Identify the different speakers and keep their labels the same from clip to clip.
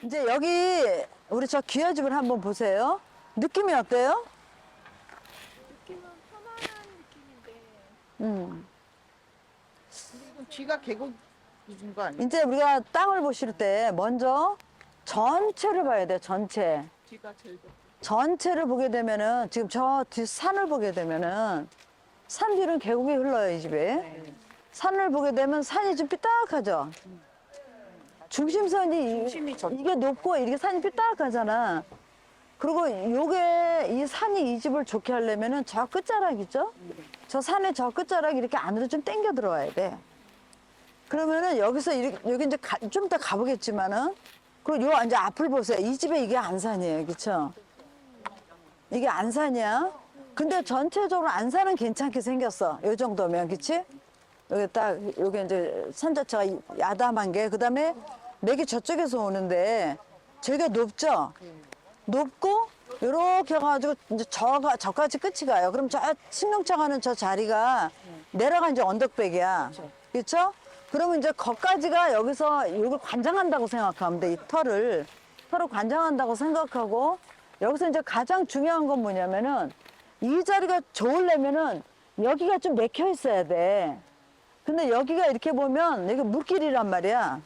Speaker 1: 이제 여기 우리 저 기와집을 한번 보세요. 느낌이 어때요?
Speaker 2: 느낌은 편안한 느낌인데
Speaker 1: 음.
Speaker 3: 근데 이건 뒤가 계곡 준 거 아니야?
Speaker 1: 이제 우리가 땅을 보실 때 먼저 전체를 봐야 돼요. 전체.
Speaker 3: 뒤가 제일 좋고.
Speaker 1: 전체를 보게 되면은 지금 저 뒤 산을 보게 되면은 산 뒤는 계곡이 흘러요, 이 집에. 산을 보게 되면 산이 좀 삐딱하죠. 중심선이
Speaker 3: 중심이
Speaker 1: 이게 높고 이게 산이 삐딱하잖아. 그리고 요게 이 산이 이 집을 좋게 하려면은 저 끝자락 있죠? 저 산의 저 끝자락 이렇게 안으로 좀 당겨 들어와야 돼. 그러면은 여기서 여기 이제 좀 이따 가보겠지만은 그리고 요 이제 앞을 보세요. 이 집에 이게 안산이에요, 그렇죠? 이게 안산이야. 근데 전체적으로 안산은 괜찮게 생겼어. 요 정도면, 그치? 여기 딱, 여기 이제 산 자체가 야담한 게, 그 다음에 맥이 저쪽에서 오는데, 저기가 높죠? 높고, 요렇게 해가지고, 이제 저까지 끝이 가요. 그럼 저 승용차 가는 저 자리가 내려가 이제 언덕백이야. 그쵸? 그러면 이제 거까지가 여기서 이걸 관장한다고 생각하면 돼. 이 털을 관장한다고 생각하고, 여기서 이제 가장 중요한 건 뭐냐면은, 이 자리가 좋으려면은 여기가 좀 막혀 있어야 돼. 근데 여기가 이렇게 보면 여기 물길이란 말이야.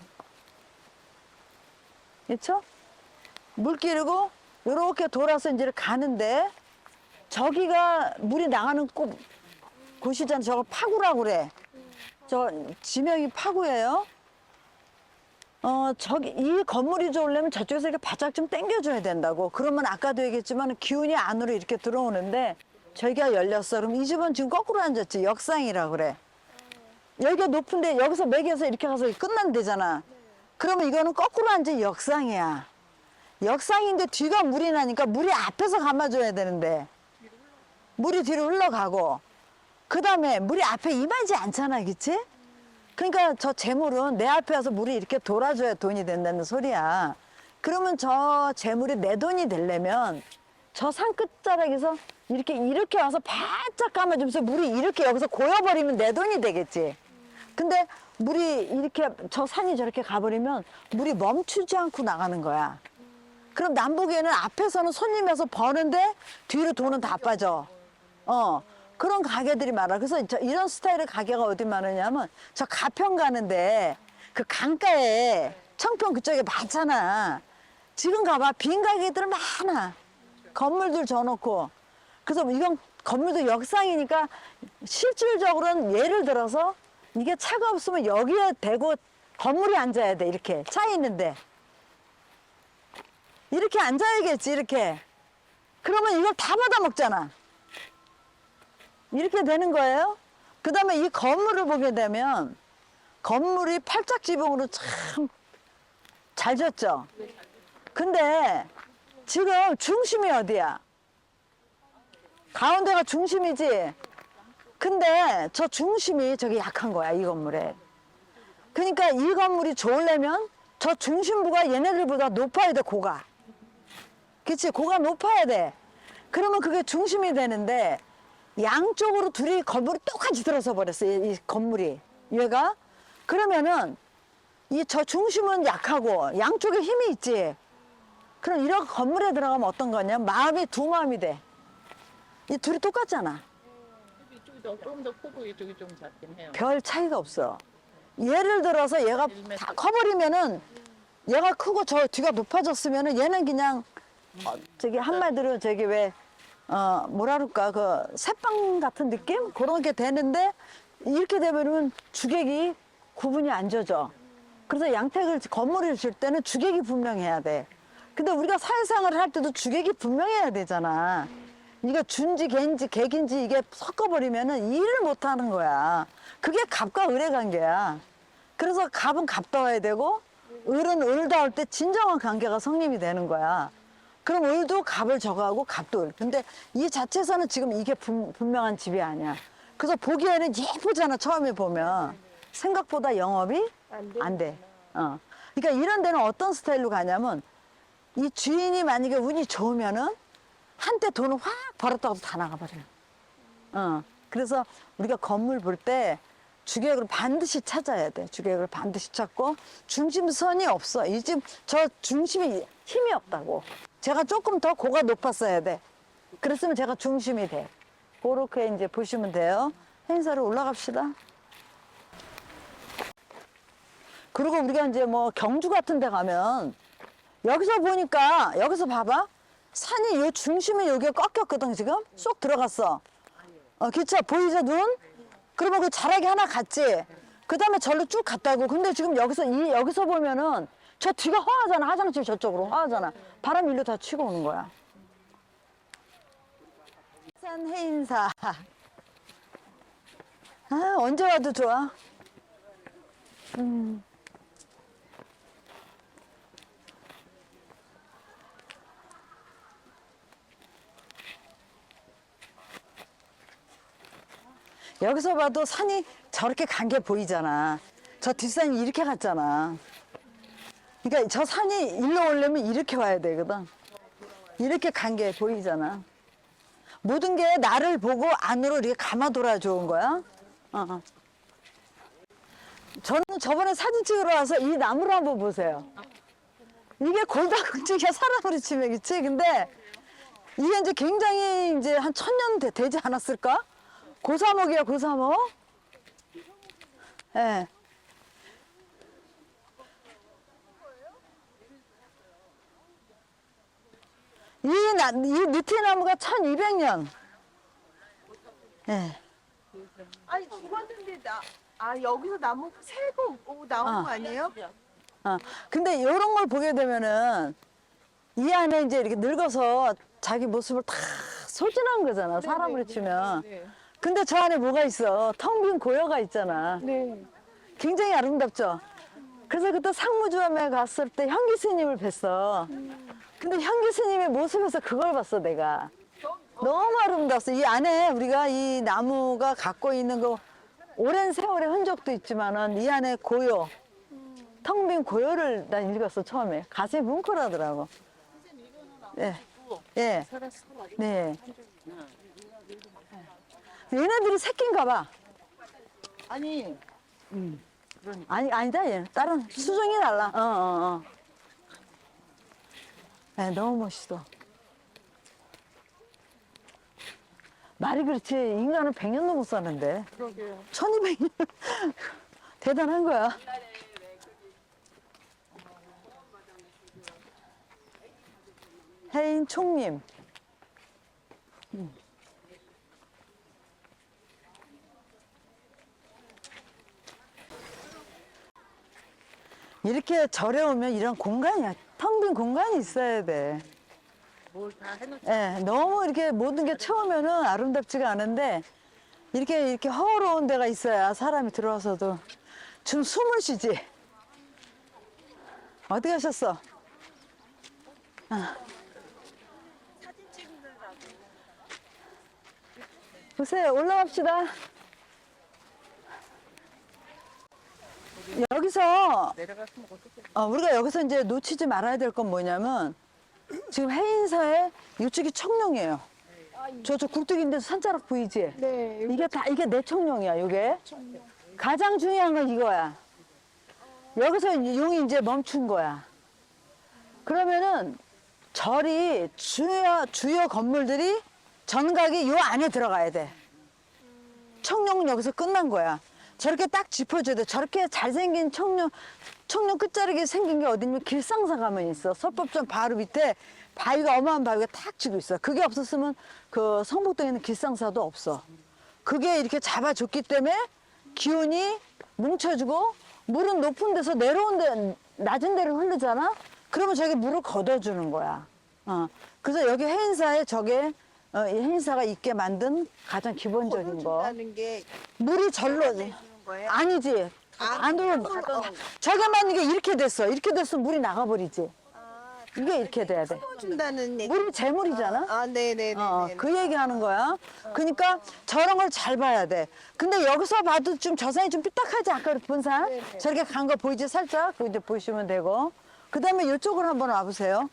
Speaker 1: 그렇죠? 물길이고 이렇게 돌아서 이제 가는데 저기가 물이 나가는 곳이잖아. 저걸 파구라고 그래. 저 지명이 파구예요. 저기 이 건물이 좋으려면 저쪽에서 이렇게 바짝 좀 당겨줘야 된다고. 그러면 아까도 얘기했지만 기운이 안으로 이렇게 들어오는데 저기가 열렸어. 그럼 이 집은 지금 거꾸로 앉았지. 역상이라 그래. 여기가 높은데 여기서 매겨서 이렇게 가서 끝난대잖아. 그러면 이거는 거꾸로 앉은 역상이야. 역상인데 뒤가 물이 나니까 물이 앞에서 감아줘야 되는데 물이 뒤로 흘러가고 그 다음에 물이 앞에 임하지 않잖아, 그치? 그러니까 저 재물은 내 앞에 와서 물이 이렇게 돌아줘야 돈이 된다는 소리야. 그러면 저 재물이 내 돈이 되려면 저 산 끝자락에서 이렇게 와서 바짝 감아주면서 물이 이렇게 여기서 고여버리면 내 돈이 되겠지. 근데 물이 이렇게 저 산이 저렇게 가버리면 물이 멈추지 않고 나가는 거야. 그럼 남북에는 앞에서는 손님에서 버는데 뒤로 돈은 다 빠져. 그런 가게들이 많아. 그래서 이런 스타일의 가게가 어디 많으냐면 저 가평 가는데 그 강가에 청평 그쪽에 많잖아. 지금 가봐. 빈 가게들은 많아. 건물들 져놓고. 그래서 이건 건물도 역상이니까 실질적으로는 예를 들어서 이게 차가 없으면 여기에 대고 건물이 앉아야 돼. 이렇게 차 있는데. 이렇게 앉아야겠지. 이렇게. 그러면 이걸 다 받아먹잖아. 이렇게 되는 거예요. 그 다음에 이 건물을 보게 되면 건물이 팔짝지붕으로 참 잘 졌죠. 근데 지금 중심이 어디야? 가운데가 중심이지. 근데 저 중심이 저기 약한 거야, 이 건물에. 그러니까 이 건물이 좋으려면 저 중심부가 얘네들보다 높아야 돼, 고가. 그치? 고가 높아야 돼. 그러면 그게 중심이 되는데 양쪽으로 둘이 건물이 똑같이 들어서 버렸어, 이 건물이. 얘가. 그러면은 이 저 중심은 약하고 양쪽에 힘이 있지. 그럼 이런 건물에 들어가면 어떤 거냐? 마음이 두 마음이 돼. 이 둘이 똑같잖아.
Speaker 3: 이쪽이 조금 더 크고 이쪽이 좀 작긴 해요.
Speaker 1: 별 차이가 없어. 예를 들어서 얘가 다 커버리면은 얘가 크고 저 뒤가 높아졌으면은 얘는 그냥 저기 한마디로 저기 왜 뭐라 그럴까 그 새빵 같은 느낌 그런 게 되는데 이렇게 되면은 주객이 구분이 안 져져. 그래서 양택을 건물을 줄 때는 주객이 분명해야 돼. 근데 우리가 사회생활을 할 때도 주객이 분명해야 되잖아. 이거 준지 갠지 객인지 이게 섞어버리면은 일을 못 하는 거야. 그게 갑과 을의 관계야. 그래서 갑은 갑다워야 되고 을은 을다울 때 진정한 관계가 성립이 되는 거야. 그럼 을도 갑을 저거하고 갑도 을. 근데 이 자체에서는 지금 이게 분명한 집이 아니야. 그래서 보기에는 예쁘잖아, 처음에 보면. 생각보다 영업이 안 돼. 그러니까 이런 데는 어떤 스타일로 가냐면 이 주인이 만약에 운이 좋으면은 한때 돈을 확 벌었다고 다 나가버려요. 그래서 우리가 건물 볼 때 주객을 반드시 찾아야 돼. 주객을 반드시 찾고 중심선이 없어. 이 집 저 중심이 힘이 없다고. 제가 조금 더 고가 높았어야 돼. 그랬으면 제가 중심이 돼. 그렇게 이제 보시면 돼요. 행사로 올라갑시다. 그리고 우리가 이제 뭐 경주 같은 데 가면 여기서 보니까 여기서 봐봐. 산이 요 중심에 여기가 꺾였거든 지금. 쏙 들어갔어. 그쵸? 보이죠 눈? 그러면 그 자락이 하나 갔지. 그 다음에 절로 쭉 갔다고. 근데 지금 여기서 보면은 저 뒤가 허하잖아. 화장실 저쪽으로 허하잖아. 바람 일로 다 치고 오는 거야. 산 해인사. 아, 언제 와도 좋아. 여기서 봐도 산이 저렇게 간 게 보이잖아. 저 뒷산이 이렇게 갔잖아. 그러니까 저 산이 일로 오려면 이렇게 와야 되거든. 이렇게 간 게 보이잖아. 모든 게 나를 보고 안으로 이렇게 감아 돌아 좋은 거야. 저는 저번에 사진 찍으러 와서 이 나무를 한번 보세요. 이게 골다공증이야, 사람으로 치면, 그치? 근데 이게 이제 굉장히 이제 한 1000년 되지 않았을까? 고사목이야, 고사목. 예. 네. 이 느티나무가 1200년. 예. 네.
Speaker 3: 아니 죽었는데 여기서 나무 새고 나온 거 아니에요?
Speaker 1: 근데 이런 걸 보게 되면은 이 안에 이제 이렇게 늙어서 자기 모습을 다 소진한 거잖아, 사람으로 치면. 근데 저 안에 뭐가 있어? 텅 빈 고요가 있잖아.
Speaker 2: 네.
Speaker 1: 굉장히 아름답죠? 그래서 그때 상무주암에 갔을 때 현기 스님을 뵀어. 근데 현기 스님의 모습에서 그걸 봤어, 내가. 너무 아름다웠어. 이 안에 우리가 이 나무가 갖고 있는 그 오랜 세월의 흔적도 있지만은 이 안에 고요, 텅 빈 고요를 난 읽었어, 처음에. 가슴이 뭉클하더라고. 예. 예. 네. 얘네들이 새끼인가 봐.
Speaker 3: 아니
Speaker 1: 아니다, 얘. 다른 수종이 달라. 네, 너무 멋있어. 말이 그렇지. 인간은 100년 넘어 사는데.
Speaker 3: 그러게요.
Speaker 1: 1200년. 대단한 거야. 해인 총님. 이렇게 절에 오면 이런 공간이야. 텅 빈 공간이 있어야 돼.
Speaker 3: 뭘 다 해놓지.
Speaker 1: 예, 너무 이렇게 모든 게 채우면은 아름답지가 않은데 이렇게 허허로운 데가 있어야 사람이 들어와서도 좀 숨을 쉬지. 어디 가셨어?
Speaker 3: 사진 찍느라고.
Speaker 1: 보세요, 올라갑시다. 여기서
Speaker 3: 내려갔으면 어떡해.
Speaker 1: 우리가 여기서 이제 놓치지 말아야 될 건 뭐냐면 지금 해인사에 이쪽이 청룡이에요. 저쪽 굴뚝인데 산자락 보이지?
Speaker 2: 네.
Speaker 1: 이게 내 청룡이야, 이게. 가장 중요한 건 이거야. 여기서 용이 이제 멈춘 거야. 그러면은 절이 주요 건물들이 전각이 요 안에 들어가야 돼. 청룡은 여기서 끝난 거야. 저렇게 딱 짚어줘야 돼. 저렇게 잘생긴 청룡 끝자락에 생긴 게 어디냐면 길상사 가면 있어. 설법전 바로 밑에 바위가 어마어마한 바위가 탁 지고 있어. 그게 없었으면 그 성북동에 있는 길상사도 없어. 그게 이렇게 잡아줬기 때문에 기운이 뭉쳐지고 물은 높은 데서 내려온 데, 낮은 데를 흐르잖아? 그러면 저게 물을 걷어주는 거야. 그래서 여기 해인사에 저게 이 해인사가 있게 만든 가장 기본적인 거.
Speaker 3: 걷어준다는 게
Speaker 1: 물이 절로
Speaker 3: 해주는 거예요?
Speaker 1: 아니지. 안으로 저게 만약에 이렇게 됐어. 이렇게 됐으면 물이 나가버리지. 이게 이렇게 돼야 돼.
Speaker 3: 준다는 얘기.
Speaker 1: 물이 재물이잖아.
Speaker 3: 네네네.
Speaker 1: 그 얘기하는 거야. 그러니까 저런 걸 잘 봐야 돼. 근데 여기서 봐도 좀 저 산이 좀 삐딱하지, 아까 본 산?
Speaker 3: 네네.
Speaker 1: 저렇게 간 거 보이지, 살짝? 그거 이제 보시면 되고. 그 다음에 이쪽으로 한번 와보세요.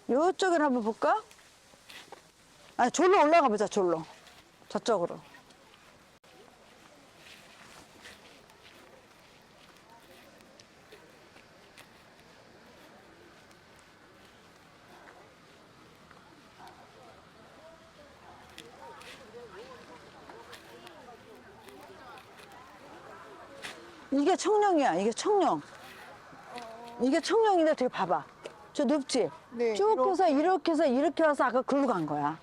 Speaker 1: 이쪽을 한번 볼까? 졸로 올라가 보자, 졸로. 저쪽으로. 이게 청룡이야. 이게 청룡. 이게 청룡인데 되게 봐봐. 저 높지?
Speaker 3: 네,
Speaker 1: 쭉 해서 이렇게 와서 아까 글로 간 거야.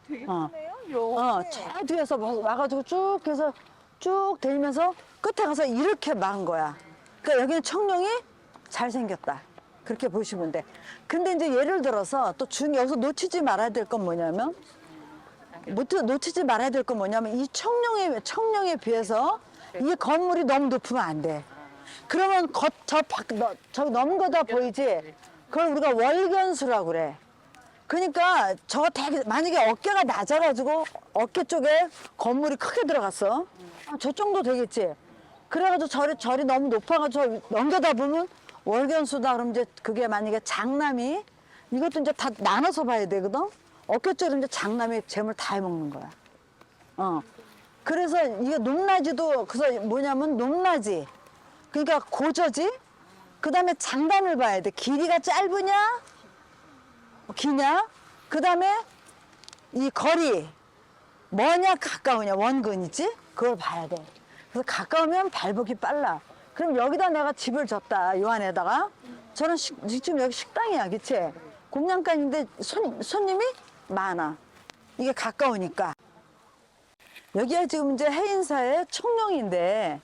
Speaker 3: 되게
Speaker 1: 어.
Speaker 3: 크네요. 이렇게.
Speaker 1: 저 뒤에서 와가지고 쭉 해서 쭉 들면서 끝에 가서 이렇게 막 거야. 그러니까 여기는 청룡이 잘생겼다. 그렇게 보시면 돼. 근데 이제 예를 들어서 또 여기서 놓치지 말아야 될 건 뭐냐면, 놓치지 말아야 될 건 뭐냐면, 이 청룡에 비해서 이 건물이 너무 높으면 안 돼. 그러면 저 넘은 거 다 보이지? 그걸 우리가 월견수라고 그래. 그러니까 저거 되게, 만약에 어깨가 낮아가지고 어깨 쪽에 건물이 크게 들어갔어. 저 정도 되겠지? 그래가지고 절이 너무 높아가지고 넘겨다 보면 월견수다. 그럼 이제 그게 만약에 장남이, 이것도 이제 다 나눠서 봐야 되거든? 어깨 쪽으로 이제 장남이 재물 다 해먹는 거야. 그래서 이게 높낮이도, 그래서 뭐냐면 높낮이. 그러니까 고저지? 그 다음에 장단을 봐야 돼. 길이가 짧으냐? 기냐? 그 다음에 이 거리. 뭐냐, 가까우냐, 원근이지? 그걸 봐야 돼. 그래서 가까우면 발복이 빨라. 그럼 여기다 내가 집을 졌다, 요 안에다가. 저는 지금 여기 식당이야, 그치? 공양간인데 손님이 많아. 이게 가까우니까. 여기가 지금 이제 해인사의 청룡인데,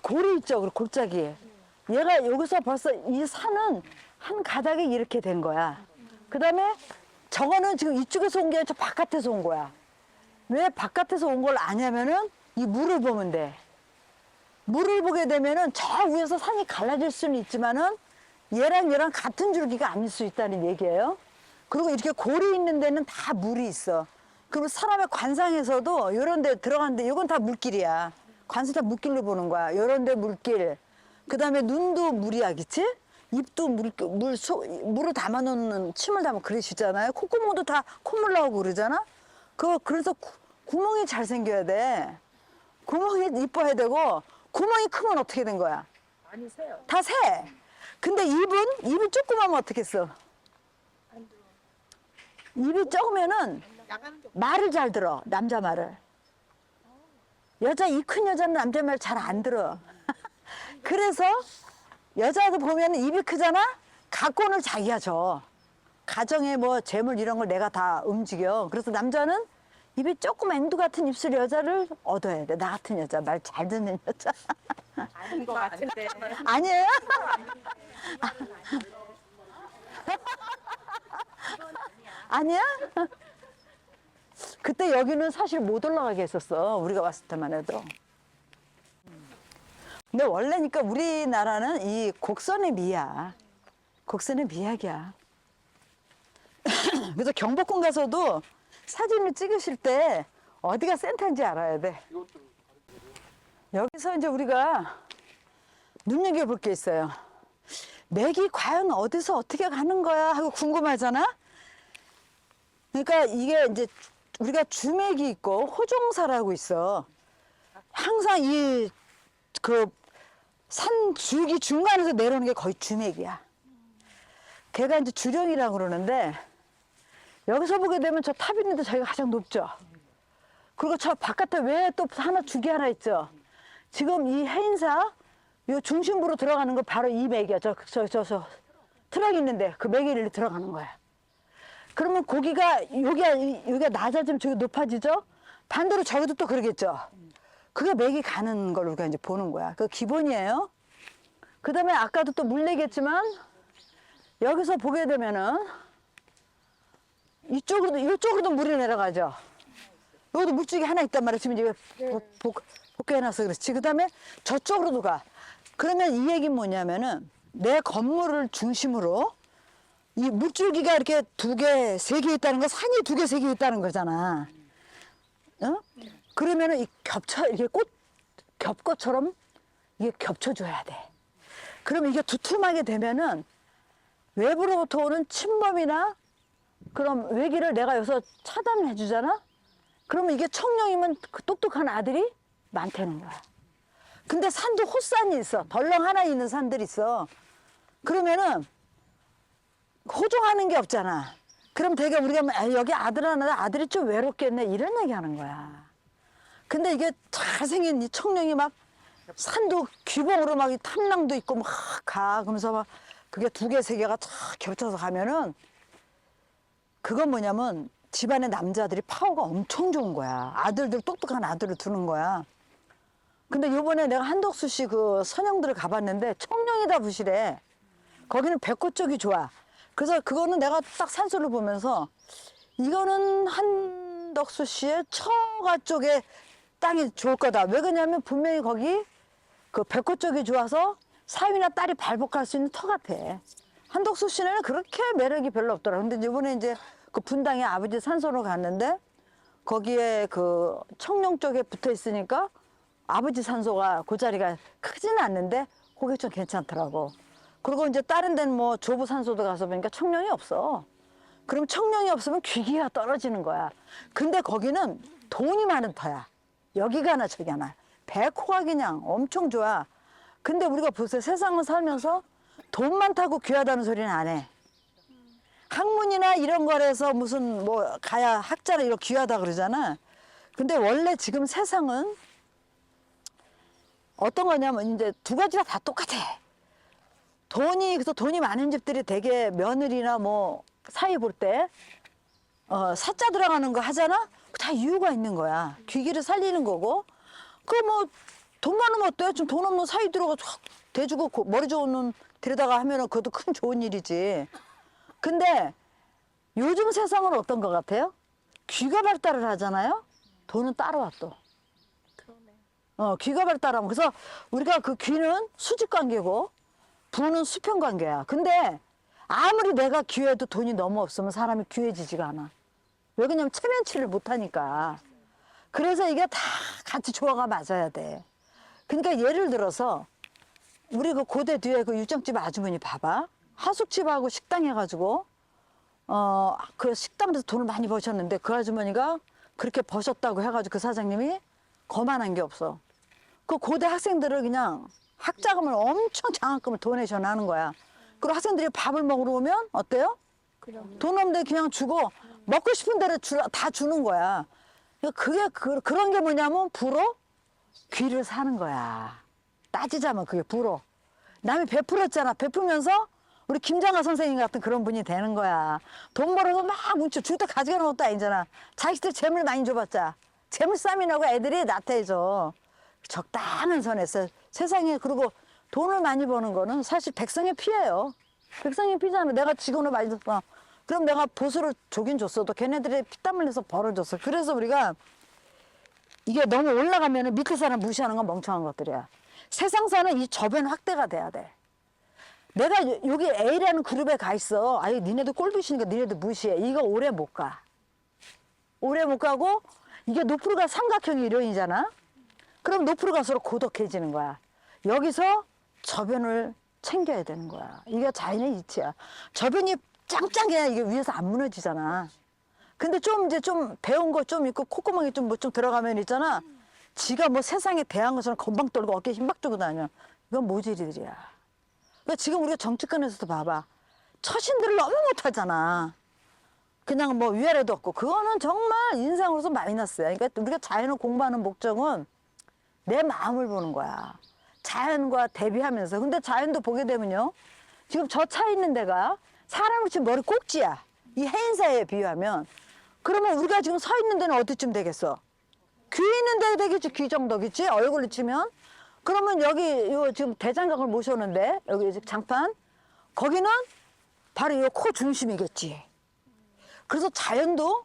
Speaker 1: 골이 있죠, 그 골짜기. 얘가 여기서 벌써 이 산은 한 가닥이 이렇게 된 거야. 그 다음에 저거는 지금 이쪽에서 온 게 아니라 저 바깥에서 온 거야. 왜 바깥에서 온 걸 아냐면은 이 물을 보면 돼. 물을 보게 되면은 저 위에서 산이 갈라질 수는 있지만은 얘랑 같은 줄기가 아닐 수 있다는 얘기예요. 그리고 이렇게 골이 있는 데는 다 물이 있어. 그리고 사람의 관상에서도 이런 데 들어가는데 이건 다 물길이야. 관상 다 물길로 보는 거야. 이런 데 물길. 그 다음에 눈도 물이야, 그치? 입도 물을 담아놓는, 침을 담아 그릇이잖아요. 콧구멍도 다 콧물 나오고 그러잖아? 그래서 구멍이 잘 생겨야 돼. 구멍이 이뻐야 되고, 구멍이 크면 어떻게 된 거야?
Speaker 3: 많이 세요.
Speaker 1: 다 새. 근데 입이 조그마면 어떻게 써? 입이 적으면은
Speaker 3: 나가는 게
Speaker 1: 말을 잘 들어, 남자 말을. 이 큰 여자는 남자 말 잘 안 들어. 그래서 여자도 보면 입이 크잖아? 가권을 자기가 줘. 가정에 뭐 재물 이런 걸 내가 다 움직여. 그래서 남자는 입이 조금 앵두 같은 입술 여자를 얻어야 돼. 나 같은 여자, 말 잘 듣는 여자.
Speaker 3: 아닌 것 같은데.
Speaker 1: 아니에요? 아니야? 그때 여기는 사실 못 올라가게 했었어. 우리가 왔을 때만 해도. 근데 원래니까 우리나라는 이 곡선의 미야. 곡선의 미학이야. 그래서 경복궁 가서도 사진을 찍으실 때 어디가 센터인지 알아야 돼. 여기서 이제 우리가 눈여겨볼 게 있어요. 맥이 과연 어디서 어떻게 가는 거야 하고 궁금하잖아? 그러니까 이게 이제 우리가 주맥이 있고 호종사라고 있어. 항상 산 줄기 중간에서 내려오는 게 거의 주맥이야. 걔가 이제 주령이라고 그러는데, 여기서 보게 되면 저 탑 있는데 저희가 가장 높죠. 그리고 저 바깥에 왜 또 줄기 하나 있죠. 지금 이 해인사 요 중심부로 들어가는 거 바로 이 맥이야. 저 트럭 있는데 그 맥이 일로 들어가는 거야. 그러면 고기가 여기가 낮아지면 저기 높아지죠. 반대로 저기도 또 그러겠죠. 그게 맥이 가는 걸 우리가 이제 보는 거야. 그 기본이에요. 그 다음에 아까도 또 물 내겠지만, 여기서 보게 되면은, 이쪽으로도 물이 내려가죠. 여기도 물줄기 하나 있단 말이야. 지금 이제 복귀해놔서 그렇지. 그 다음에 저쪽으로도 가. 그러면 이 얘기는 뭐냐면은, 내 건물을 중심으로 이 물줄기가 이렇게 2개, 3개 있다는 거, 산이 2개, 3개 있다는 거잖아. 어? 그러면은 이렇게 겹꽃처럼 이게 겹쳐줘야 돼. 그럼 이게 두툼하게 되면은 외부로부터 오는 침범이나 그럼 외기를 내가 여기서 차단을 해주잖아? 그러면 이게 청룡이면 그 똑똑한 아들이 많다는 거야. 근데 산도 호산이 있어. 덜렁 하나 있는 산들이 있어. 그러면은 호종하는 게 없잖아. 그럼 되게 우리가 여기 아들 하나, 아들이 좀 외롭겠네 이런 얘기 하는 거야. 근데 이게 잘생긴 이 청룡이 막 산도 귀봉으로 막 이 탐낭도 있고 막 가. 그러면서 막 그게 두 개, 세 개가 탁 겹쳐서 가면은 그건 뭐냐면 집안의 남자들이 파워가 엄청 좋은 거야. 아들들 똑똑한 아들을 두는 거야. 근데 요번에 내가 한덕수 씨 그 선영들을 가봤는데 청룡이다 부시래. 거기는 백호 쪽이 좋아. 그래서 그거는 내가 딱 산소를 보면서 이거는 한덕수 씨의 처가 쪽에 땅이 좋을 거다. 왜 그러냐면 분명히 거기 그 백호 쪽이 좋아서 사위나 딸이 발복할 수 있는 터 같아. 한덕수 씨는 그렇게 매력이 별로 없더라. 근데 이번에 이제 그 분당에 아버지 산소로 갔는데 거기에 그 청룡 쪽에 붙어 있으니까 아버지 산소가 그 자리가 크지는 않는데 그게 좀 괜찮더라고. 그리고 이제 다른 데는 뭐 조부 산소도 가서 보니까 청룡이 없어. 그럼 청룡이 없으면 귀기가 떨어지는 거야. 근데 거기는 돈이 많은 터야. 여기가 하나 저기 하나. 백호가 그냥 엄청 좋아. 근데 우리가 보세요. 세상을 살면서 돈 많다고 귀하다는 소리는 안 해. 학문이나 이런 거에서 무슨 뭐 가야 학자나 이런 귀하다 그러잖아. 근데 원래 지금 세상은 어떤 거냐면 이제 두 가지가 다 똑같아. 그래서 돈이 많은 집들이 되게 며느리나 뭐 사위 볼 때 사자 들어가는 거 하잖아? 다 이유가 있는 거야. 귀기를 살리는 거고. 그 뭐 돈 많으면 어때? 좀 돈 없는 사위 들어가 확 대주고 머리 좋은 놈 데려다가 하면은 그것도 큰 좋은 일이지. 근데 요즘 세상은 어떤 것 같아요? 귀가 발달을 하잖아요? 돈은 따라와 또.
Speaker 2: 그러네.
Speaker 1: 귀가 발달하면. 그래서 우리가 그 귀는 수직 관계고 부는 수평 관계야. 근데 아무리 내가 귀해도 돈이 너무 없으면 사람이 귀해지지가 않아. 왜 그러냐면 체면치를 못하니까. 그래서 이게 다 같이 조화가 맞아야 돼. 그러니까 예를 들어서 우리 그 고대 뒤에 그 유정집 아주머니 봐봐. 하숙집하고 식당 해가지고 그 식당에서 돈을 많이 버셨는데 그 아주머니가 그렇게 버셨다고 해가지고 그 사장님이 거만한 게 없어. 그 고대 학생들을 그냥 학자금을 엄청 장학금을 돈에 전하는 거야. 그리고 학생들이 밥을 먹으러 오면 어때요?
Speaker 2: 그럼.
Speaker 1: 돈 없는데 그냥 주고 먹고 싶은 대로 다 주는 거야. 그게 그런 게 뭐냐면 부로 귀를 사는 거야. 따지자면 그게 부로. 남이 베풀었잖아. 베풀면서 우리 김장하 선생님 같은 그런 분이 되는 거야. 돈 벌어서 막 뭉쳐 줄 때 가져가는 것도 아니잖아. 자식들 재물 많이 줘봤자 재물 싸움이 나고 애들이 나태해져. 적당한 선에서 세상에. 그리고 돈을 많이 버는 거는 사실 백성의 피예요. 백성의 피잖아. 내가 직원을 많이 줬어. 그럼 내가 보수를 조긴 줬어도 걔네들이 피땀 흘려서 벌어줬어. 그래서 우리가 이게 너무 올라가면 밑에 사람 무시하는 건 멍청한 것들이야. 세상사는 이 저변 확대가 돼야 돼. 내가 여기 A라는 그룹에 가 있어. 아유, 니네도 꼴 보시니까 니네도 무시해. 이거 오래 못 가. 오래 못 가고 이게 높으로 가 삼각형이 이론이잖아. 그럼 높으로 갈수록 고독해지는 거야. 여기서 저변을 챙겨야 되는 거야. 이게 자연의 이치야. 저변이 짱짱해야 이게 위에서 안 무너지잖아. 근데 좀 이제 좀 배운 거 좀 있고 콧구멍이 좀 뭐 좀 들어가면 있잖아. 지가 뭐 세상에 대한 것처럼 건방 떨고 어깨에 힘 막 주고 다녀. 이건 모질이들이야. 그러니까 지금 우리가 정치권에서도 봐봐. 처신들을 너무 못하잖아. 그냥 뭐 위아래도 없고. 그거는 정말 인상으로서 마이너스야. 그러니까 우리가 자연을 공부하는 목적은 내 마음을 보는 거야. 자연과 대비하면서. 근데 자연도 보게 되면요. 지금 저 차 있는 데가 사람으로 치면 머리 꼭지야. 이 해인사에 비유하면. 그러면 우리가 지금 서 있는 데는 어디쯤 되겠어? 귀 있는 데 되겠지. 귀 정도겠지. 얼굴로 치면. 그러면 여기 요 지금 대장각을 모셔오는데 여기 장판. 거기는 바로 이 코 중심이겠지. 그래서 자연도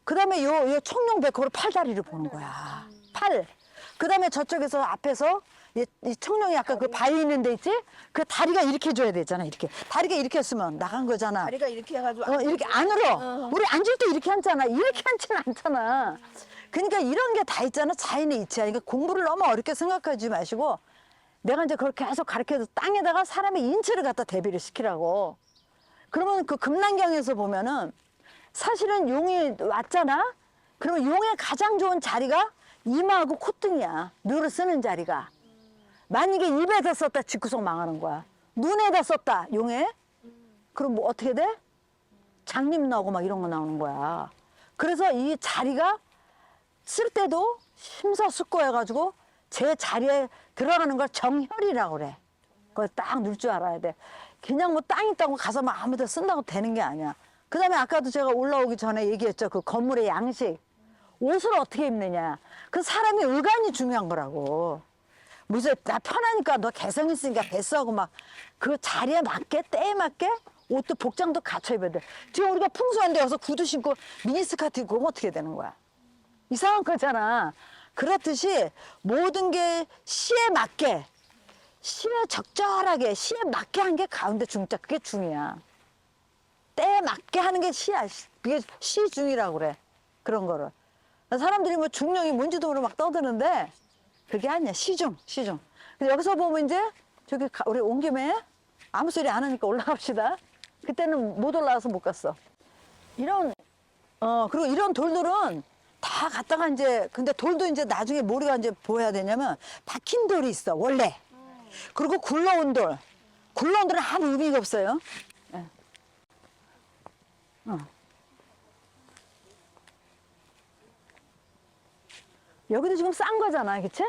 Speaker 1: 그다음에 요 청룡 백호로 팔다리를 보는 거야. 팔. 그다음에 저쪽에서 앞에서 이 청룡이 아까 그 바위 있는 데 있지? 그 다리가 이렇게 줘야 되잖아. 이렇게. 다리가 이렇게 했으면 나간 거잖아.
Speaker 3: 다리가 이렇게 해가지고
Speaker 1: 이렇게 안으로. 우리 앉을 때 이렇게 앉잖아. 이렇게 앉지는 않잖아. 그러니까 이런 게 다 있잖아. 자연의 이치야. 그러니까 공부를 너무 어렵게 생각하지 마시고 내가 이제 그렇게 계속 가르쳐서 땅에다가 사람의 인체를 갖다 대비를 시키라고. 그러면 그 금난경에서 보면은 사실은 용이 왔잖아. 그러면 용의 가장 좋은 자리가 이마하고 콧등이야. 뇌를 쓰는 자리가. 만약에 입에다 썼다 집구석 망하는 거야. 눈에다 썼다 용에. 그럼 뭐 어떻게 돼? 장님 나오고 막 이런 거 나오는 거야. 그래서 이 자리가 쓸 때도 심사숙고해가지고 제 자리에 들어가는 걸 정혈이라고 그래. 그걸 딱 넣을 줄 알아야 돼. 그냥 뭐 땅 있다고 가서 막 아무 데 쓴다고 되는 게 아니야. 그 다음에 아까도 제가 올라오기 전에 얘기했죠. 그 건물의 양식. 옷을 어떻게 입느냐. 그 사람의 의관이 중요한 거라고. 무슨 나 편하니까 너 개성 있으니까 됐어 하고 막 그 자리에 맞게 때에 맞게 옷도 복장도 갖춰 입어야 돼. 지금 우리가 풍성한데 여기서 구두 신고 미니스커트 입고 그럼 어떻게 되는 거야. 이상한 거잖아. 그렇듯이 모든 게 시에 맞게 시에 적절하게 시에 맞게 한 게 가운데 중자 그게 중이야. 때에 맞게 하는 게 시야. 그게 시중이라고 그래. 그런 거를. 사람들이 뭐 중령이 뭔지도 모르고 막 떠드는데 그게 아니야. 시중. 근데 여기서 보면 이제 저기 우리 온 김에 아무 소리 안 하니까 올라갑시다. 그때는 못 올라와서 못 갔어. 그리고 이런 돌들은 다 갖다가 이제 근데 돌도 이제 나중에 뭐가 이제 보여야 되냐면 박힌 돌이 있어 원래. 그리고 굴러온 돌. 굴러온 돌은 아무 의미가 없어요. 예. 여기도 지금 싼 거잖아, 그치?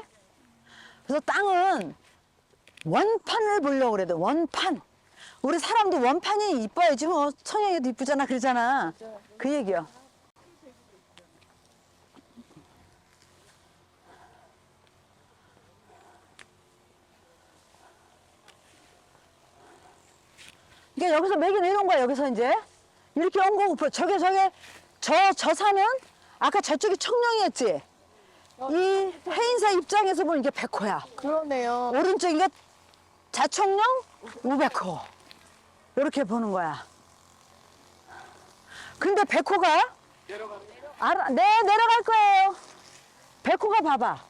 Speaker 1: 그래서 땅은 원판을 보려고 그래도 원판. 우리 사람도 원판이 이뻐야지 뭐 천영이도 이쁘잖아 그러잖아. 그 얘기요. 그러니까 여기서 맥이 내려온 거야. 여기서 이제 이렇게 온 거고 저게 저 산은 아까 저쪽이 청룡이었지. 이 해인사 입장에서 보면 이게 백호야.
Speaker 3: 그러네요.
Speaker 1: 오른쪽이가 자청령 우백호. 이렇게 보는 거야. 근데 백호가 네, 내려갈 거예요. 백호가 봐봐.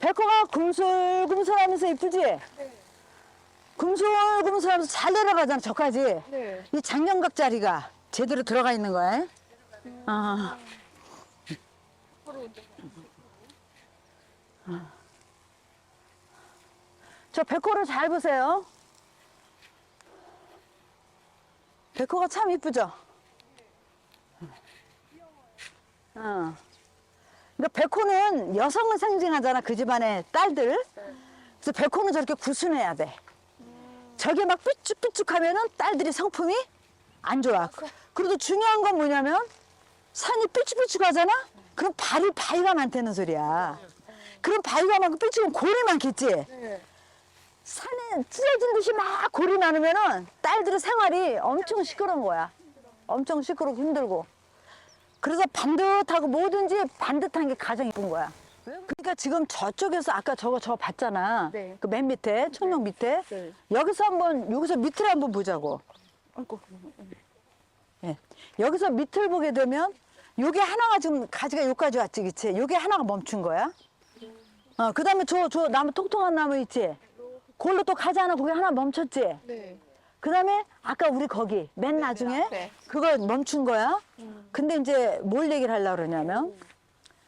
Speaker 1: 백호가 금슬금슬하면서 이쁘지?
Speaker 3: 네.
Speaker 1: 금슬금슬하면서 잘 내려가잖아, 저까지.
Speaker 3: 네.
Speaker 1: 이 장년각 자리가 제대로 들어가 있는 거야. 저 백호를 잘 보세요. 백호가 참 이쁘죠? 그러니까 백호는 여성을 상징하잖아, 그 집안의 딸들. 그래서 백호는 저렇게 구순해야 돼. 저게 막 삐쭉삐쭉 하면은 딸들이 성품이 안 좋아. 그래도 중요한 건 뭐냐면 산이 삐쭉삐쭉 하잖아? 그럼 바위가 많다는 소리야. 그럼 바위가 많고 삐쭉은 골이 많겠지?
Speaker 3: 네.
Speaker 1: 산에 찢어진 듯이 막 골이 많으면은 딸들의 생활이 엄청 시끄러운 거야. 엄청 시끄럽고 힘들고. 그래서 반듯하고 뭐든지 반듯한 게 가장 이쁜 거야. 그러니까 지금 저쪽에서 아까 저거 봤잖아.
Speaker 3: 네.
Speaker 1: 그 맨 밑에, 청룡 밑에.
Speaker 3: 네.
Speaker 1: 여기서 밑을 한번 보자고.
Speaker 3: 아이고.
Speaker 1: 예. 여기서 밑을 보게 되면 요게 하나가 지금 가지가 여기까지 왔지, 그치? 요게 하나가 멈춘 거야. 그 다음에 저 나무 통통한 나무 있지? 그걸로 또 가지 않아 거기 하나 멈췄지?
Speaker 3: 네.
Speaker 1: 그 다음에 아까 우리 거기 맨 나중에
Speaker 3: 네.
Speaker 1: 그걸 멈춘 거야. 근데 이제 뭘 얘기를 하려고 그러냐면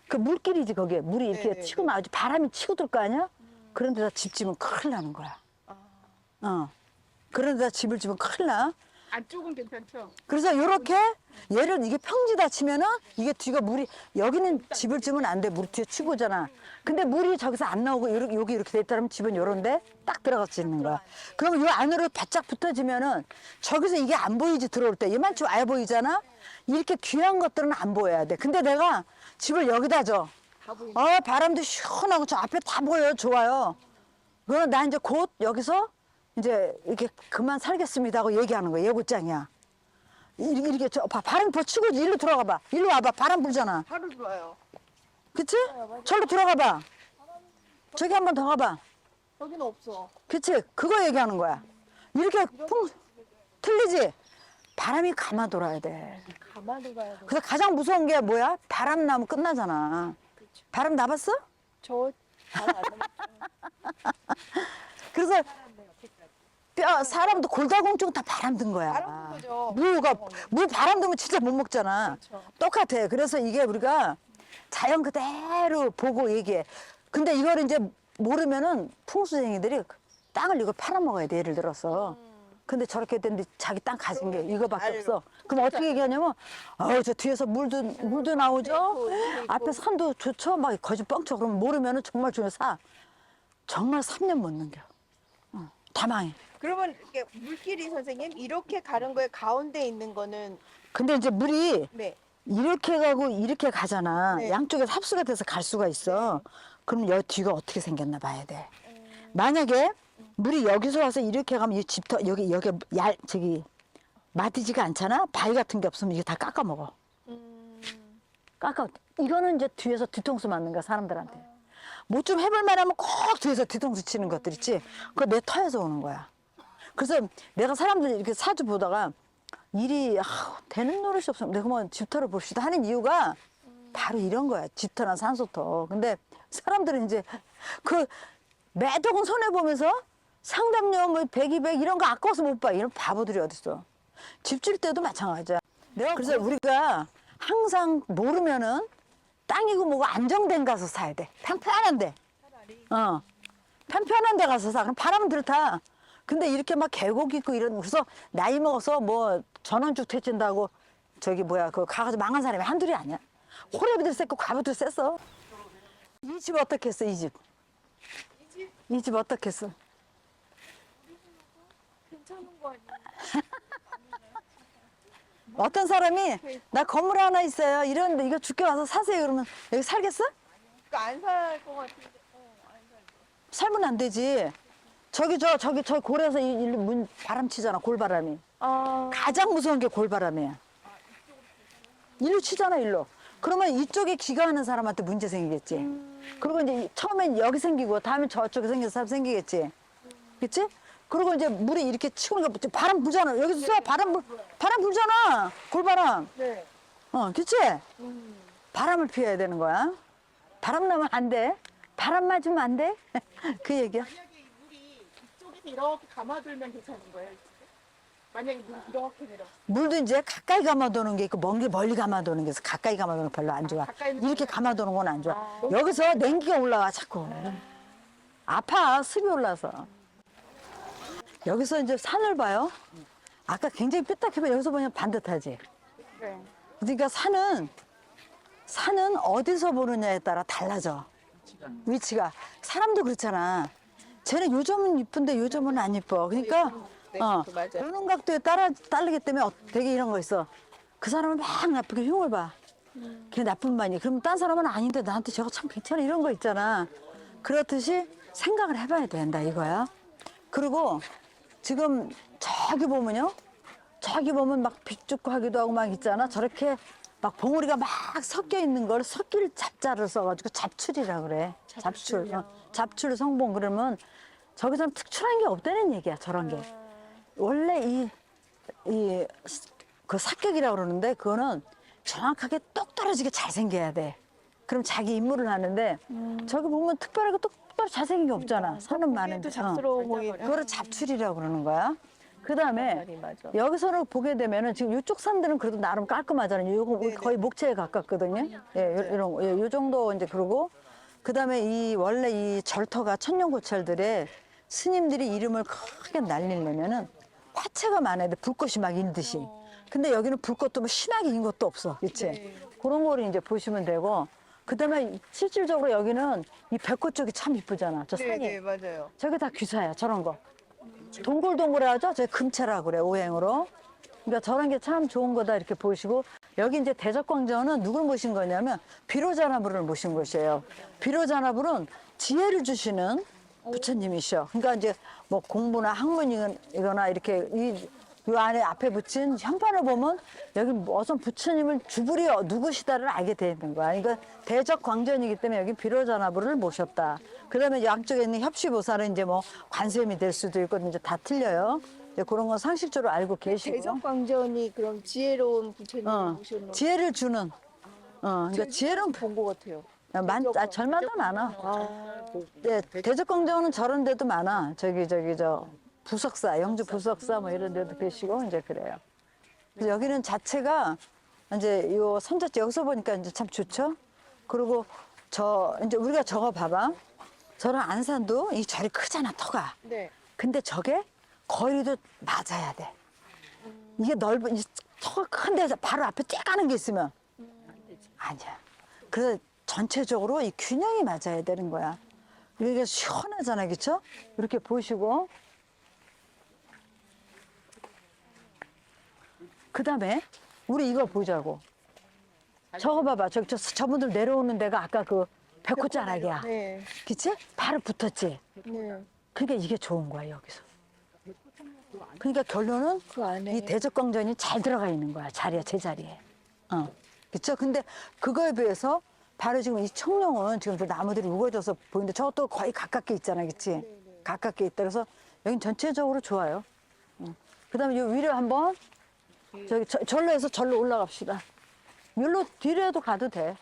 Speaker 1: 그 물길이지 거기에 물이 이렇게
Speaker 3: 네네.
Speaker 1: 치고 막 아주 바람이 치고 들 거 아니야? 그런 데다 집 지면 큰일 나는 거야. 그런 데다 집을 지면 큰일 나.
Speaker 3: 안쪽은 괜찮죠?
Speaker 1: 그래서 요렇게 얘를 이게 평지다 치면은 이게 뒤가 물이 여기는 집을 지으면 안 돼. 물이 뒤에 치고 오잖아. 근데 물이 저기서 안 나오고 여기 이렇게 돼 있다면 집은 요런데 딱 들어갈 수 있는 거야. 그러면 요 안으로 바짝 붙어지면은 저기서 이게 안 보이지 들어올 때 얘만 좀 아예 보이잖아. 이렇게 귀한 것들은 안 보여야 돼. 근데 내가 집을 여기다 줘. 바람도 시원하고 저 앞에 다 보여요. 좋아요. 그러면 나 이제 곧 여기서 이제 이렇게 그만 살겠습니다 하고 얘기하는 거야. 예고장이야. 이렇게 바람 치고 일로 들어가 봐. 일로 와봐. 바람 불잖아.
Speaker 3: 바로 좋아요.
Speaker 1: 그치? 절로 들어가 봐. 저기 한 번 더 가봐.
Speaker 3: 여기는 없어.
Speaker 1: 그치? 그거 얘기하는 거야. 이렇게 틀리지? 바람이 감아 돌아야 돼.
Speaker 3: 가만히 가야 돼.
Speaker 1: 그래서 가장 무서운 게 뭐야? 바람 나면 끝나잖아. 바람 나봤어?
Speaker 3: 저잘안
Speaker 1: 그래서 사람도 골다공증 다 바람 든 거야.
Speaker 3: 바람 든 거죠.
Speaker 1: 무 바람 들면 진짜 못 먹잖아.
Speaker 3: 그렇죠.
Speaker 1: 똑같아. 그래서 이게 우리가 자연 그대로 보고 얘기해. 근데 이걸 이제 모르면은 풍수쟁이들이 땅을 이걸 팔아먹어야 돼. 예를 들어서. 근데 저렇게 됐는데 자기 땅 가진 게 이거밖에 없어. 그럼 어떻게 얘기하냐면, 저 뒤에서 물도 나오죠? 앞에 산도 좋죠? 막 거짓 뻥쳐. 그러면 모르면은 정말 주면 사. 정말 3년 못 넘겨. 다 망해.
Speaker 3: 그러면 이렇게 물길이 선생님 이렇게 가는 거에 가운데 있는 거는
Speaker 1: 근데 이제 물이
Speaker 3: 네.
Speaker 1: 이렇게 가고 이렇게 가잖아.
Speaker 3: 네.
Speaker 1: 양쪽에서 합수가 돼서 갈 수가 있어. 그럼 여기 뒤가 어떻게 생겼나 봐야 돼. 만약에 물이 여기서 와서 이렇게 가면 이 집터 여기 저기 마디지가 않잖아. 바위 같은 게 없으면 이게 다 깎아 먹어. 깎아. 이거는 이제 뒤에서 뒤통수 맞는 거야 사람들한테. 뭐 좀 해볼 만하면 꼭 뒤에서 뒤통수 치는 것들 있지. 그거 내 터에서 오는 거야. 그래서 내가 사람들 이렇게 사주 보다가 일이 되는 노릇이 없으면 내가 뭐 집터를 봅시다 하는 이유가 바로 이런 거야. 집터나 산소터. 근데 사람들은 이제 그 매덕은 손해보면서 상담료 뭐 100, 200 이런 거 아까워서 못 봐. 이런 바보들이 어딨어. 집 줄 때도 마찬가지야. 그래서 우리가 항상 모르면은 땅이고 뭐고 안정된 가서 사야 돼. 편편한 데. 편편한 데 가서 사. 그럼 바람 들타. 근데 이렇게 막 계곡 있고 이런, 그래서 나이 먹어서 뭐 전원주택 퇴진다고 저기 뭐야, 그 가가지고 망한 사람이 한둘이 아니야. 호래비들 셌고 과부들 셌어. 이 집 어떻게 했어, 이 집? 이 집 어떻게 했어?
Speaker 3: 괜찮은 거 아니에요?
Speaker 1: 어떤 사람이 나 건물 하나 있어요. 이러는데 이거 죽게 와서 사세요. 그러면 여기 살겠어?
Speaker 3: 안 살 것 같은데. 안 살.
Speaker 1: 살면 안 되지. 저기 저 골에서 문 바람 치잖아. 골바람이. 가장 무서운 게 골바람이야. 일로 치잖아, 일로. 그러면 이쪽에 기가하는 사람한테 문제 생기겠지. 그리고 이제 처음엔 여기 생기고 다음엔 저쪽에 생겨서 사람 생기겠지. 그치? 그리고 이제 물이 이렇게 치고 오니까 바람 불잖아. 여기서 쏴. 바람 불잖아. 골바람.
Speaker 3: 네.
Speaker 1: 그치? 바람을 피해야 되는 거야. 바람 나면 안 돼. 바람 맞으면 안 돼. 그 얘기야.
Speaker 4: 만약에 이 물이 이쪽에서 이렇게 감아들면 괜찮은 거예요? 만약에 물이 이렇게 내려.
Speaker 1: 물도 이제 가까이 감아도는 게 있고 멀리 감아도는 게 있어. 가까이 감아도는 거 별로 안 좋아. 이렇게 감아도는 건 안 좋아. 여기서 냉기가 올라와 자꾸. 아파. 습이 올라서. 여기서 이제 산을 봐요. 아까 굉장히 삐딱해서 여기서 보면 반듯하지.
Speaker 3: 네.
Speaker 1: 그러니까 산은 어디서 보느냐에 따라 달라져. 위치가. 사람도 그렇잖아. 쟤는 요즘은 이쁜데 요즘은 안 이뻐. 그러니까
Speaker 3: 네, 맞아요.
Speaker 1: 보는 각도에 따르기 때문에 되게 이런 거 있어. 그 사람은 막 나쁘게 흉을 봐. 걔 나쁜 말이. 그러면 딴 사람은 아닌데 나한테 저거 참 괜찮아 이런 거 있잖아. 그렇듯이 생각을 해봐야 된다 이거야. 그리고 지금 저기 보면요. 저기 보면 막 빅죽하기도 하고 막 있잖아. 저렇게 막 봉우리가 막 섞여 있는 걸 섞일 잡자를 써가지고 잡출이라 그래. 잡출. 잡출 성봉 그러면 저기서는 특출한 게 없다는 얘기야. 저런 게. 원래 그 사격이라고 그러는데 그거는 정확하게 똑 떨어지게 잘 생겨야 돼. 그럼 자기 임무를 하는데 저기 보면 특별하게 똑바로 잘생긴 게 없잖아. 사는 많은데.
Speaker 3: 또 잡스러워 보이는.
Speaker 1: 그거를 잡출이라고 그러는 거야. 그 다음에
Speaker 3: 말이 맞아.
Speaker 1: 여기서는 보게 되면은 지금 이쪽 산들은 그래도 나름 깔끔하잖아요. 요거 거의 목재에 가깝거든요. 예, 이런 거. 요 정도 이제 그러고 그 다음에 원래 이 절터가 천년고찰들의 스님들이 이름을 크게 날리려면은 화채가 많아야 돼. 불꽃이 막 일듯이. 근데 여기는 불꽃도 뭐 심하게 인 것도 없어. 그치? 그런 거를 이제 보시면 되고 그 다음에 실질적으로 여기는 이 백호 쪽이 참 이쁘잖아. 저 산이.
Speaker 3: 네, 맞아요.
Speaker 1: 저게 다 귀사야, 저런 거. 동글동글하죠? 저게 금채라고 그래, 오행으로. 그러니까 저런 게 참 좋은 거다 이렇게 보시고 여기 이제 대적광전은 누굴 모신 거냐면 비로자나불을 모신 곳이에요. 비로자나불은 지혜를 주시는 부처님이셔. 그러니까 이제 뭐 공부나 학문이거나 이렇게 이 안에 앞에 붙인 현판을 보면 여기 어선 부처님을 주불이 누구시다를 알게 되는 거야. 그러니까 대적광전이기 때문에 여기 비로자나불을 모셨다. 그다음에 양쪽에 있는 협시보살은 이제 뭐 관세음이 될 수도 있고 이제 다 틀려요. 이제 그런 건 상식적으로 알고 계시고.
Speaker 3: 대적광전이 그럼 지혜로운 부처님을 모셔놓은
Speaker 1: 지혜를 주는. 그러니까 지혜로운
Speaker 3: 본것 같아요.
Speaker 1: 절마다 많아. 네, 대적광전은 저런 데도 많아. 저 부석사, 영주 부석사 뭐 이런 데도 계시고 이제 그래요. 그래서 여기는 자체가 이제 요 선자지 여기서 보니까 이제 참 좋죠. 그리고 이제 우리가 저거 봐봐. 저런 안산도 이 절이 크잖아, 터가.
Speaker 3: 네.
Speaker 1: 근데 저게 거리도 맞아야 돼. 이게 넓은, 이 터가 큰 데서 바로 앞에 쬐가는 게 있으면 아니야. 그래서 전체적으로 이 균형이 맞아야 되는 거야. 이게 시원하잖아, 그쵸? 이렇게 보시고. 그 다음에 우리 이거 보자고. 저거 봐봐. 저분들 내려오는 데가 아까 그 백호자락이야.
Speaker 3: 네.
Speaker 1: 그치? 바로 붙었지?
Speaker 3: 네.
Speaker 1: 그러니까 이게 좋은 거야, 여기서. 그러니까 결론은
Speaker 3: 그 안에.
Speaker 1: 이 대적광전이 잘 들어가 있는 거야, 자리에, 제자리에. 그쵸? 근데 그거에 비해서 바로 지금 이 청룡은 지금 저 나무들이 우거져서 보이는데 저것도 거의 가깝게 있잖아, 그치? 가깝게 있다. 그래서 여긴 전체적으로 좋아요. 그 다음에 요 위로 한번 저기 절로 해서 절로 올라갑시다. 여기로 뒤로도 가도 돼.